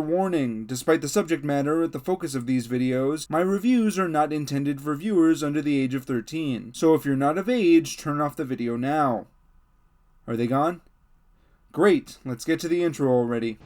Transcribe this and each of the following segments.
Warning, despite the subject matter at the focus of these videos, my reviews are not intended for viewers under the age of 13, so if you're not of age, turn off the video now. Are they gone? Great, let's get to the intro already.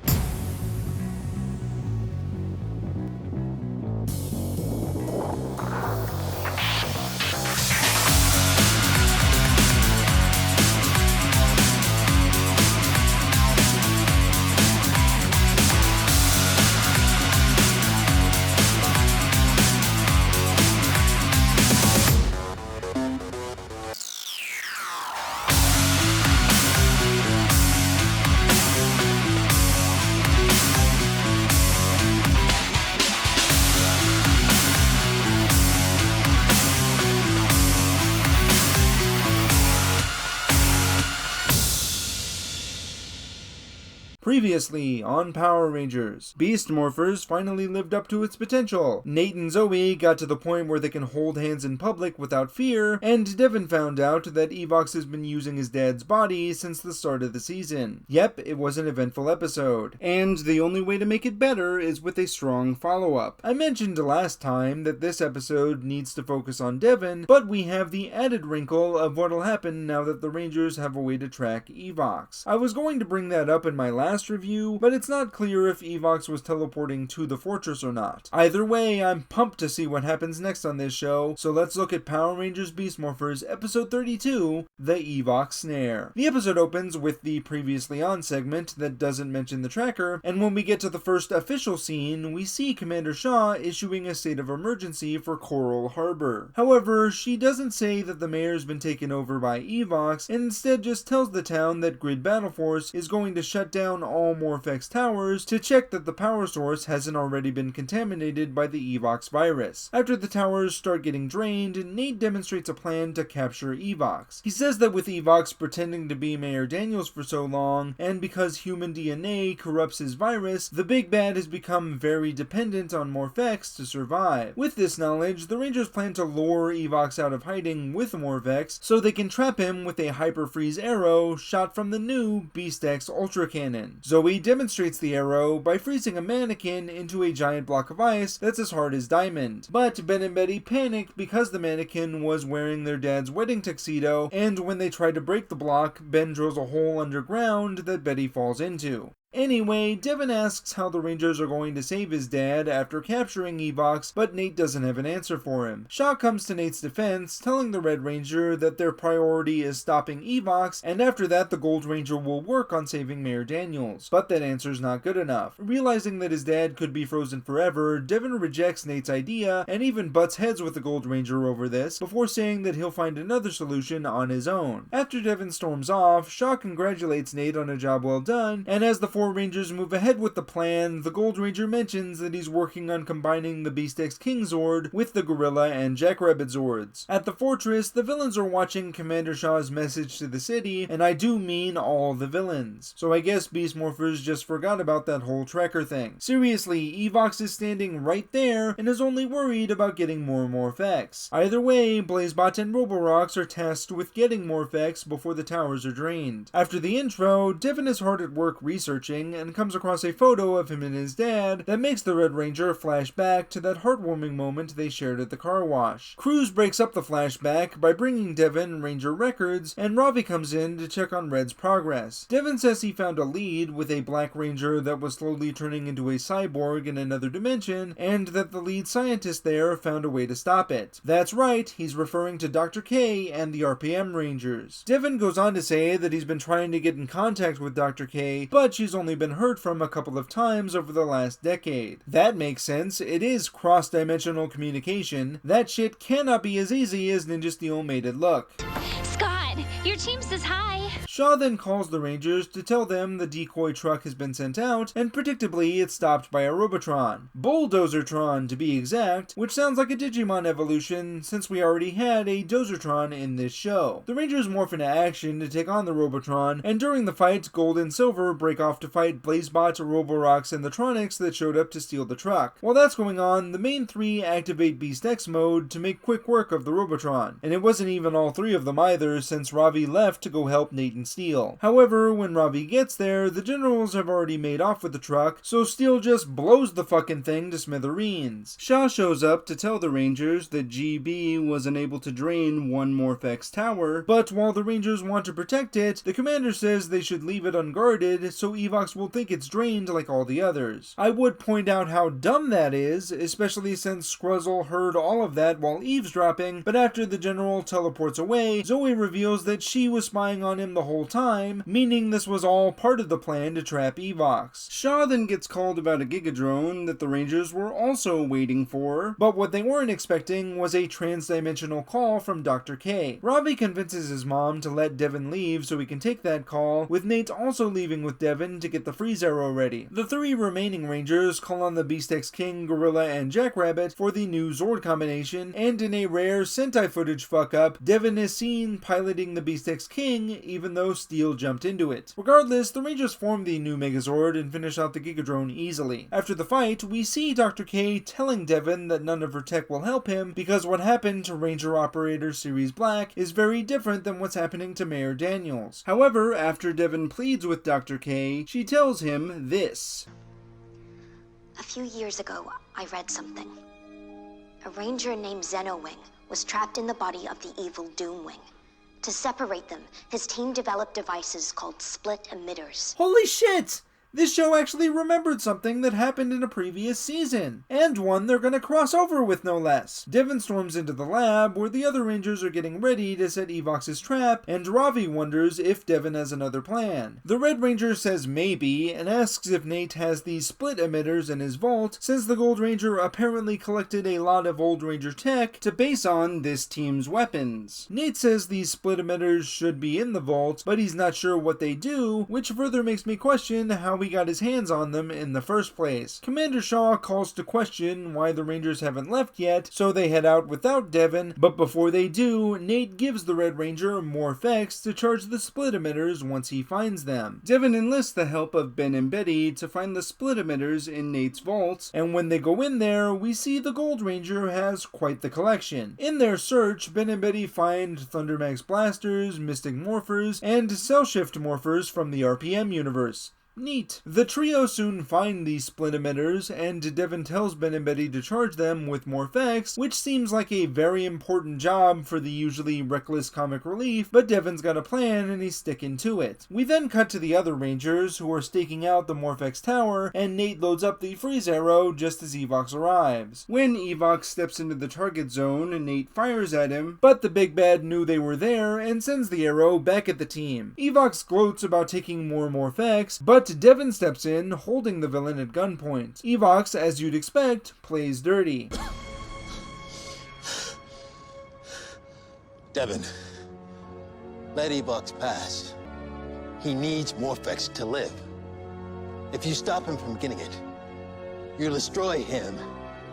Previously on Power Rangers, Beast Morphers finally lived up to its potential. Nate and Zoe got to the point where they can hold hands in public without fear, and Devin found out that Evox has been using his dad's body since the start of the season. Yep, it was an eventful episode, and the only way to make it better is with a strong follow-up. I mentioned last time that this episode needs to focus on Devin, but we have the added wrinkle of what'll happen now that the Rangers have a way to track Evox. I was going to bring that up in my last review, but it's not clear if Evox was teleporting to the fortress or not. Either way, I'm pumped to see what happens next on this show, so let's look at Power Rangers Beast Morphers episode 32, The Evox Snare. The episode opens with the previously on segment that doesn't mention the tracker, and when we get to the first official scene, we see Commander Shaw issuing a state of emergency for Coral Harbor. However, she doesn't say that the mayor's been taken over by Evox, and instead just tells the town that Grid Battle Force is going to shut down all Morphex towers to check that the power source hasn't already been contaminated by the Evox virus. After the towers start getting drained, Nate demonstrates a plan to capture Evox. He says that with Evox pretending to be Mayor Daniels for so long, and because human DNA corrupts his virus, the big bad has become very dependent on Morphex to survive. With this knowledge, the Rangers plan to lure Evox out of hiding with Morphex so they can trap him with a hyper freeze arrow shot from the new Beast X Ultra Cannon. Zoe demonstrates the arrow by freezing a mannequin into a giant block of ice that's as hard as diamond. But Ben and Betty panicked because the mannequin was wearing their dad's wedding tuxedo, and when they try to break the block, Ben drills a hole underground that Betty falls into. Anyway, Devin asks how the Rangers are going to save his dad after capturing Evox, but Nate doesn't have an answer for him. Shaw comes to Nate's defense, telling the Red Ranger that their priority is stopping Evox, and after that the Gold Ranger will work on saving Mayor Daniels. But that answer's not good enough. Realizing that his dad could be frozen forever, Devin rejects Nate's idea, and even butts heads with the Gold Ranger over this, before saying that he'll find another solution on his own. After Devin storms off, Shaw congratulates Nate on a job well done, and as the four Rangers move ahead with the plan, the Gold Ranger mentions that he's working on combining the Beast X King Zord with the Gorilla and Jackrabbit Zords. At the fortress, the villains are watching Commander Shaw's message to the city, and I do mean all the villains. So I guess Beast Morphers just forgot about that whole tracker thing. Seriously, Evox is standing right there and is only worried about getting more Morphex. Either way, Blazebot and Roborox are tasked with getting Morphex before the towers are drained. After the intro, Devin is hard at work researching and comes across a photo of him and his dad that makes the Red Ranger flash back to that heartwarming moment they shared at the car wash. Cruz breaks up the flashback by bringing Devin Ranger records, and Ravi comes in to check on Red's progress. Devin says he found a lead with a Black Ranger that was slowly turning into a cyborg in another dimension, and that the lead scientist there found a way to stop it. That's right, he's referring to Dr. K and the RPM Rangers. Devin goes on to say that he's been trying to get in contact with Dr. K, but she's only been heard from a couple of times over the last decade. That makes sense, it is cross-dimensional communication. That shit cannot be as easy as Ninja Steel made it look. Scott, your team says hi. Shaw then calls the Rangers to tell them the decoy truck has been sent out, and predictably it's stopped by a Robotron. Bulldozertron to be exact, which sounds like a Digimon evolution since we already had a Dozertron in this show. The Rangers morph into action to take on the Robotron, and during the fight, Gold and Silver break off to fight Blazebot, Roborox, and the Tronics that showed up to steal the truck. While that's going on, the main three activate Beast X mode to make quick work of the Robotron. And it wasn't even all three of them either, since Ravi left to go help Nate and can steal. However, when Ravi gets there, the generals have already made off with the truck, so Steel just blows the fucking thing to smithereens. Shaw shows up to tell the Rangers that GB was unable to drain one Morphex tower, but while the Rangers want to protect it, the commander says they should leave it unguarded so Evox will think it's drained like all the others. I would point out how dumb that is, especially since Scruzzle heard all of that while eavesdropping, but after the general teleports away, Zoe reveals that she was spying on him the whole time, meaning this was all part of the plan to trap Evox. Shaw then gets called about a Gigadrone that the Rangers were also waiting for, but what they weren't expecting was a trans-dimensional call from Dr. K. Ravi convinces his mom to let Devin leave so he can take that call, with Nate also leaving with Devin to get the freeze arrow ready. The three remaining Rangers call on the Beast X King, Gorilla, and Jackrabbit for the new Zord combination, and in a rare Sentai footage fuck-up, Devin is seen piloting the Beast X King, even though Steel jumped into it. Regardless, the Rangers form the new Megazord and finish out the Gigadrone easily. After the fight, we see Dr. K telling Devin that none of her tech will help him because what happened to Ranger Operator Series Black is very different than what's happening to Mayor Daniels. However, after Devin pleads with Dr. K, she tells him this. A few years ago, I read something. A ranger named Zenowing was trapped in the body of the evil Doomwing. To separate them, his team developed devices called split emitters. Holy shit! This show actually remembered something that happened in a previous season, and one they're gonna cross over with no less. Devin storms into the lab, where the other Rangers are getting ready to set Evox's trap, and Ravi wonders if Devin has another plan. The Red Ranger says maybe, and asks if Nate has these split emitters in his vault, since the Gold Ranger apparently collected a lot of Old Ranger tech to base on this team's weapons. Nate says these split emitters should be in the vault, but he's not sure what they do, which further makes me question how he got his hands on them in the first place. Commander Shaw calls to question why the Rangers haven't left yet, so they head out without Devin, but before they do, Nate gives the Red Ranger Morphex to charge the split emitters once he finds them. Devin enlists the help of Ben and Betty to find the split emitters in Nate's vault, and when they go in there, we see the Gold Ranger has quite the collection. In their search, Ben and Betty find Thundermax blasters, Mystic Morphers, and Cell Shift Morphers from the RPM universe. Neat. The trio soon find these split emitters, and Devin tells Ben and Betty to charge them with Morphex, which seems like a very important job for the usually reckless comic relief, but Devin's got a plan and he's sticking to it. We then cut to the other Rangers, who are staking out the Morphex tower, and Nate loads up the freeze arrow just as Evox arrives. When Evox steps into the target zone, Nate fires at him, but the big bad knew they were there and sends the arrow back at the team. Evox gloats about taking more Morphex, but Devin steps in, holding the villain at gunpoint. Evox, as you'd expect, plays dirty. Devin, let Evox pass. He needs Morphex to live. If you stop him from getting it, you'll destroy him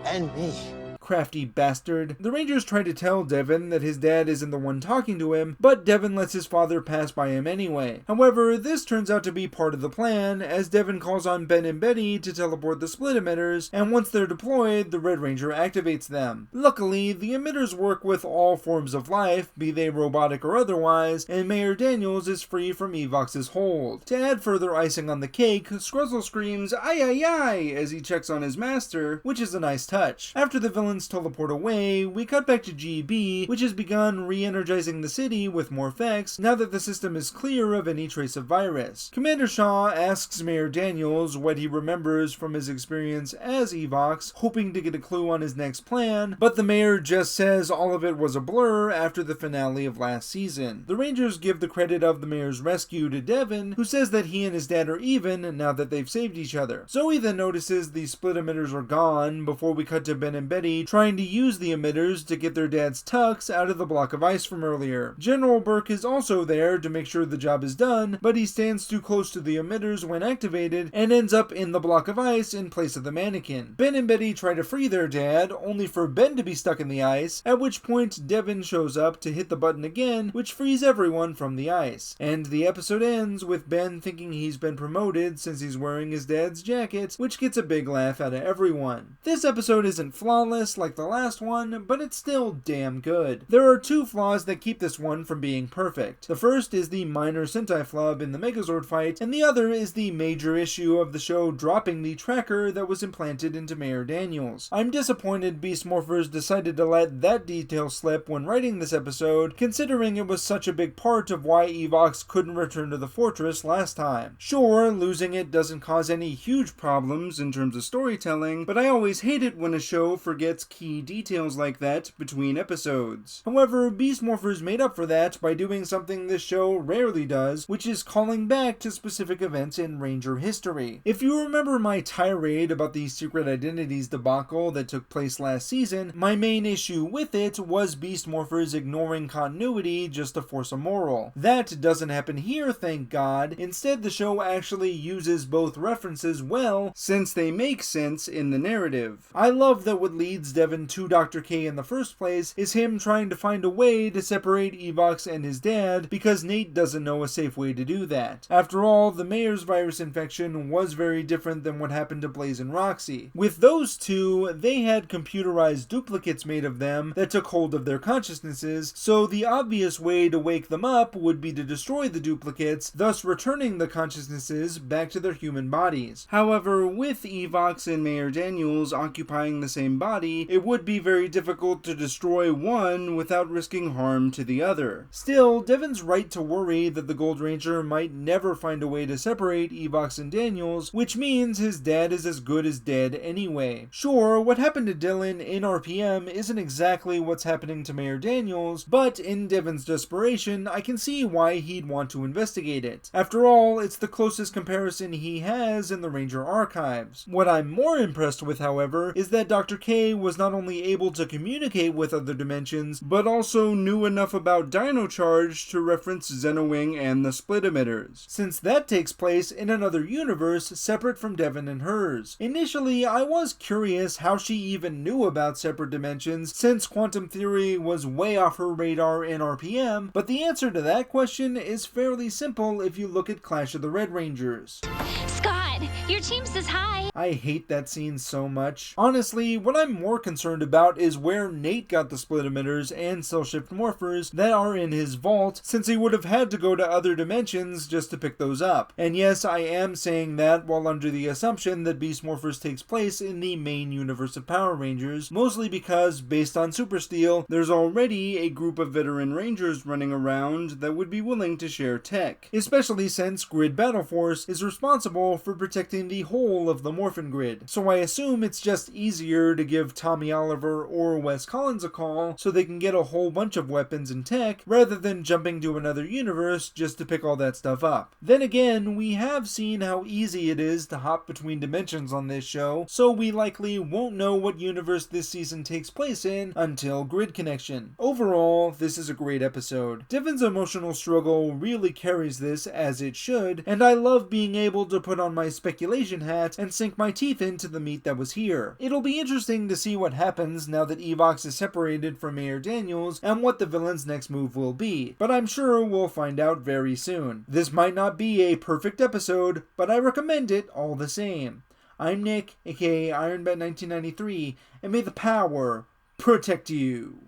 and me. Crafty bastard. The Rangers try to tell Devin that his dad isn't the one talking to him, but Devin lets his father pass by him anyway. However, this turns out to be part of the plan, as Devin calls on Ben and Betty to teleport the split emitters, and once they're deployed, the Red Ranger activates them. Luckily, the emitters work with all forms of life, be they robotic or otherwise, and Mayor Daniels is free from Evox's hold. To add further icing on the cake, Scruzzle screams, "Ay ay ay," as he checks on his master, which is a nice touch. After the villains teleport away, we cut back to GB, which has begun re-energizing the city with Morphex now that the system is clear of any trace of virus. Commander Shaw asks Mayor Daniels what he remembers from his experience as Evox, hoping to get a clue on his next plan, but the mayor just says all of it was a blur after the finale of last season. The Rangers give the credit of the mayor's rescue to Devin, who says that he and his dad are even now that they've saved each other. Zoe then notices the split emitters are gone before we cut to Ben and Betty trying to use the emitters to get their dad's tux out of the block of ice from earlier. General Burke is also there to make sure the job is done, but he stands too close to the emitters when activated and ends up in the block of ice in place of the mannequin. Ben and Betty try to free their dad, only for Ben to be stuck in the ice, at which point Devin shows up to hit the button again, which frees everyone from the ice. And the episode ends with Ben thinking he's been promoted since he's wearing his dad's jacket, which gets a big laugh out of everyone. This episode isn't flawless, less like the last one, but it's still damn good. There are two flaws that keep this one from being perfect. The first is the minor Sentai flub in the Megazord fight, and the other is the major issue of the show dropping the tracker that was implanted into Mayor Daniels. I'm disappointed Beast Morphers decided to let that detail slip when writing this episode, considering it was such a big part of why Evox couldn't return to the fortress last time. Sure, losing it doesn't cause any huge problems in terms of storytelling, but I always hate it when a show forgets key details like that between episodes. However, Beast Morphers made up for that by doing something this show rarely does, which is calling back to specific events in Ranger history. If you remember my tirade about the Secret Identities debacle that took place last season, my main issue with it was Beast Morphers ignoring continuity just to force a moral. That doesn't happen here, thank God. Instead, the show actually uses both references well, since they make sense in the narrative. I love that what leads Devon to Dr. K in the first place is him trying to find a way to separate Evox and his dad, because Nate doesn't know a safe way to do that. After all, the Mayor's virus infection was very different than what happened to Blaze and Roxy. With those two, they had computerized duplicates made of them that took hold of their consciousnesses, so the obvious way to wake them up would be to destroy the duplicates, thus returning the consciousnesses back to their human bodies. However, with Evox and Mayor Daniels occupying the same body, it would be very difficult to destroy one without risking harm to the other. Still, Devon's right to worry that the Gold Ranger might never find a way to separate Evox and Daniels, which means his dad is as good as dead anyway. Sure, what happened to Dylan in RPM isn't exactly what's happening to Mayor Daniels, but in Devon's desperation, I can see why he'd want to investigate it. After all, it's the closest comparison he has in the Ranger archives. What I'm more impressed with, however, is that Dr. K was not only able to communicate with other dimensions, but also knew enough about Dino Charge to reference Xenowing and the split emitters, since that takes place in another universe separate from Devon and hers. Initially, I was curious how she even knew about separate dimensions, since quantum theory was way off her radar in RPM, but the answer to that question is fairly simple if you look at Clash of the Red Rangers. Scott, your team says hi. I hate that scene so much. Honestly, what I'm more concerned about is where Nate got the split emitters and cell shift morphers that are in his vault, since he would have had to go to other dimensions just to pick those up. And yes, I am saying that while under the assumption that Beast Morphers takes place in the main universe of Power Rangers, mostly because, based on Super Steel, there's already a group of veteran Rangers running around that would be willing to share tech, especially since Grid Battle Force is responsible for protecting the whole of the Morphin Grid. So I assume it's just easier to give Tommy Oliver or Wes Collins a call so they can get a whole bunch of weapons and tech, rather than jumping to another universe just to pick all that stuff up. Then again, we have seen how easy it is to hop between dimensions on this show, so we likely won't know what universe this season takes place in until Grid Connection. Overall, this is a great episode. Devon's emotional struggle really carries this as it should, and I love being able to put on my speculation hat and sink my teeth into the meat that was here. It'll be interesting to see what happens now that Evox is separated from Mayor Daniels and what the villain's next move will be, but I'm sure we'll find out very soon. This might not be a perfect episode, but I recommend it all the same. I'm Nick, aka IronBat1993, and may the power protect you.